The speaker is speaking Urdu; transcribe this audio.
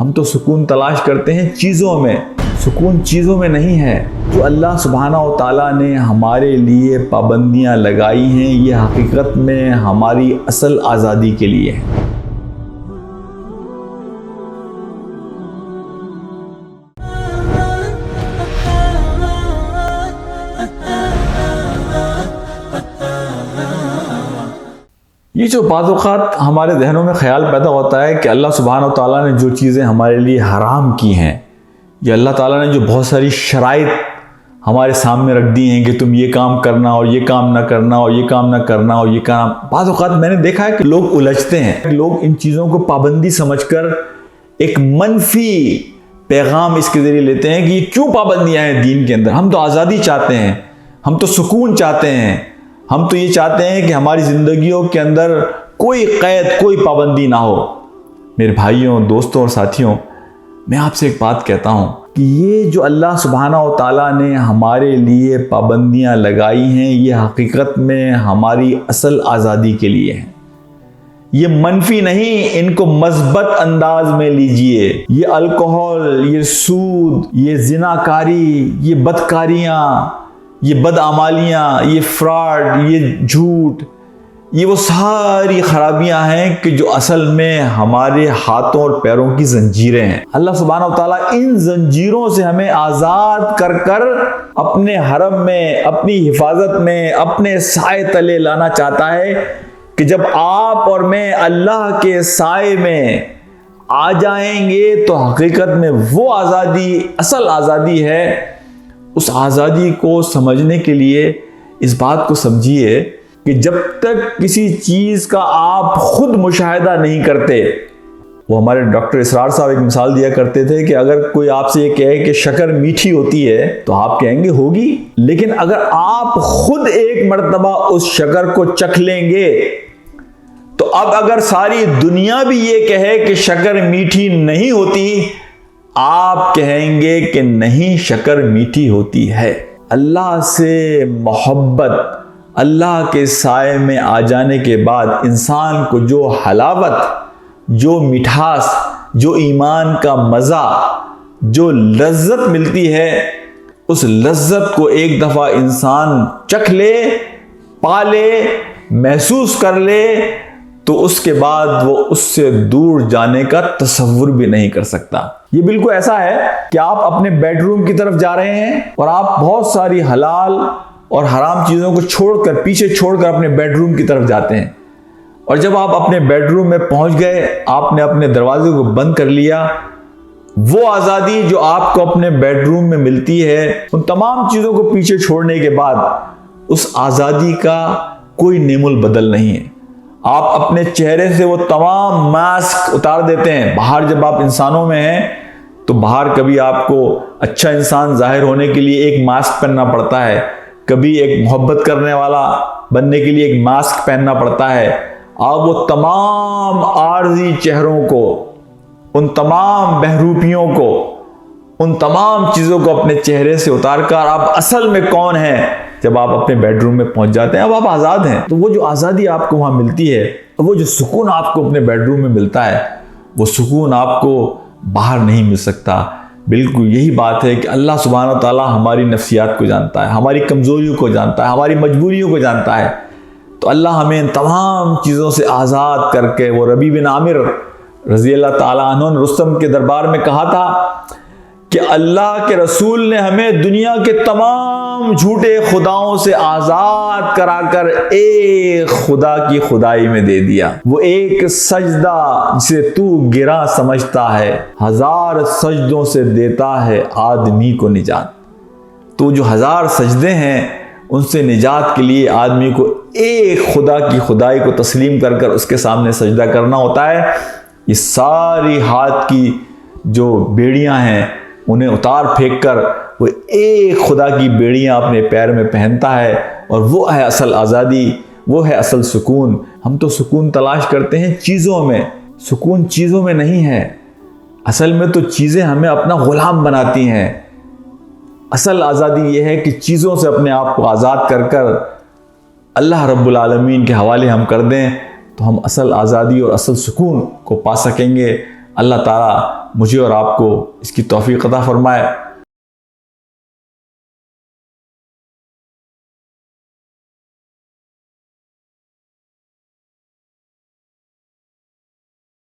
ہم تو سکون تلاش کرتے ہیں چیزوں میں، سکون چیزوں میں نہیں ہے۔ جو اللہ سبحانہ و تعالیٰ نے ہمارے لیے پابندیاں لگائی ہیں یہ حقیقت میں ہماری اصل آزادی کے لیے ہے۔ یہ جو بعض اوقات ہمارے ذہنوں میں خیال پیدا ہوتا ہے کہ اللہ سبحانہ و تعالیٰ نے جو چیزیں ہمارے لیے حرام کی ہیں، یا اللہ تعالیٰ نے جو بہت ساری شرائط ہمارے سامنے رکھ دی ہیں کہ تم یہ کام کرنا اور یہ کام نہ کرنا اور یہ کام نہ کرنا اور یہ کام، بعض اوقات میں نے دیکھا ہے کہ لوگ الجھتے ہیں، لوگ ان چیزوں کو پابندی سمجھ کر ایک منفی پیغام اس کے ذریعے لیتے ہیں کہ یہ کیوں پابندیاں ہیں دین کے اندر، ہم تو آزادی چاہتے ہیں، ہم تو سکون چاہتے ہیں، ہم تو یہ چاہتے ہیں کہ ہماری زندگیوں کے اندر کوئی قید، کوئی پابندی نہ ہو۔ میرے بھائیوں، دوستوں اور ساتھیوں، میں آپ سے ایک بات کہتا ہوں کہ یہ جو اللہ سبحانہ و تعالیٰ نے ہمارے لیے پابندیاں لگائی ہیں یہ حقیقت میں ہماری اصل آزادی کے لیے ہیں۔ یہ منفی نہیں، ان کو مثبت انداز میں لیجئے۔ یہ الکحل، یہ سود، یہ زناکاری، یہ بدکاریاں، یہ بدعمالیاں، یہ فراڈ، یہ جھوٹ، یہ وہ ساری خرابیاں ہیں کہ جو اصل میں ہمارے ہاتھوں اور پیروں کی زنجیریں ہیں۔ اللہ سبحانہ و تعالیٰ ان زنجیروں سے ہمیں آزاد کر کر اپنے حرم میں، اپنی حفاظت میں، اپنے سائے تلے لانا چاہتا ہے کہ جب آپ اور میں اللہ کے سائے میں آ جائیں گے تو حقیقت میں وہ آزادی اصل آزادی ہے۔ اس آزادی کو سمجھنے کے لیے اس بات کو سمجھیے کہ جب تک کسی چیز کا آپ خود مشاہدہ نہیں کرتے، وہ ہمارے ڈاکٹر اسرار صاحب ایک مثال دیا کرتے تھے کہ اگر کوئی آپ سے یہ کہے کہ شکر میٹھی ہوتی ہے تو آپ کہیں گے ہوگی، لیکن اگر آپ خود ایک مرتبہ اس شکر کو چکھ لیں گے تو اب اگر ساری دنیا بھی یہ کہے کہ شکر میٹھی نہیں ہوتی، آپ کہیں گے کہ نہیں، شکر میٹھی ہوتی ہے۔ اللہ سے محبت، اللہ کے سائے میں آ جانے کے بعد انسان کو جو حلاوت، جو مٹھاس، جو ایمان کا مزہ، جو لذت ملتی ہے، اس لذت کو ایک دفعہ انسان چکھ لے، پا لے، محسوس کر لے تو اس کے بعد وہ اس سے دور جانے کا تصور بھی نہیں کر سکتا۔ یہ بالکل ایسا ہے کہ آپ اپنے بیڈ روم کی طرف جا رہے ہیں اور آپ بہت ساری حلال اور حرام چیزوں کو چھوڑ کر، پیچھے چھوڑ کر اپنے بیڈ روم کی طرف جاتے ہیں، اور جب آپ اپنے بیڈ روم میں پہنچ گئے، آپ نے اپنے دروازے کو بند کر لیا، وہ آزادی جو آپ کو اپنے بیڈ روم میں ملتی ہے، ان تمام چیزوں کو پیچھے چھوڑنے کے بعد اس آزادی کا کوئی نعم البدل نہیں ہے۔ آپ اپنے چہرے سے وہ تمام ماسک اتار دیتے ہیں۔ باہر جب آپ انسانوں میں ہیں تو باہر کبھی آپ کو اچھا انسان ظاہر ہونے کے لیے ایک ماسک پہننا پڑتا ہے، کبھی ایک محبت کرنے والا بننے کے لیے ایک ماسک پہننا پڑتا ہے۔ آپ وہ تمام عارضی چہروں کو، ان تمام بہروپیوں کو، ان تمام چیزوں کو اپنے چہرے سے اتار کر آپ اصل میں کون ہیں جب آپ اپنے بیڈ روم میں پہنچ جاتے ہیں، اب آپ آزاد ہیں۔ تو وہ جو آزادی آپ کو وہاں ملتی ہے، وہ جو سکون آپ کو اپنے بیڈ روم میں ملتا ہے، وہ سکون آپ کو باہر نہیں مل سکتا۔ بالکل یہی بات ہے کہ اللہ سبحانہ تعالیٰ ہماری نفسیات کو جانتا ہے، ہماری کمزوریوں کو جانتا ہے، ہماری مجبوریوں کو جانتا ہے، تو اللہ ہمیں ان تمام چیزوں سے آزاد کر کے، وہ ربیع بن عامر رضی اللہ تعالیٰ عنہ نے رستم کے دربار میں کہا تھا کہ اللہ کے رسول نے ہمیں دنیا کے تمام جھوٹے خداؤں سے آزاد کرا کر ایک خدا کی خدائی میں دے دیا۔ وہ ایک سجدہ جسے تو گرا سمجھتا ہے، 1000 سجدوں سے دیتا ہے آدمی کو نجات۔ تو جو 1000 سجدے ہیں ان سے نجات کے لیے آدمی کو ایک خدا کی خدائی کو تسلیم کر کر اس کے سامنے سجدہ کرنا ہوتا ہے۔ یہ ساری ہاتھ کی جو بیڑیاں ہیں انہیں اتار پھینک کر وہ ایک خدا کی بیڑیاں اپنے پیر میں پہنتا ہے، اور وہ ہے اصل آزادی، وہ ہے اصل سکون۔ ہم تو سکون تلاش کرتے ہیں چیزوں میں، سکون چیزوں میں نہیں ہے۔ اصل میں تو چیزیں ہمیں اپنا غلام بناتی ہیں۔ اصل آزادی یہ ہے کہ چیزوں سے اپنے آپ کو آزاد کر کر اللہ رب العالمین کے حوالے ہم کر دیں تو ہم اصل آزادی اور اصل سکون کو پا سکیں گے۔ اللہ تعالیٰ مجھے اور آپ کو اس کی توفیق عطا فرمائے۔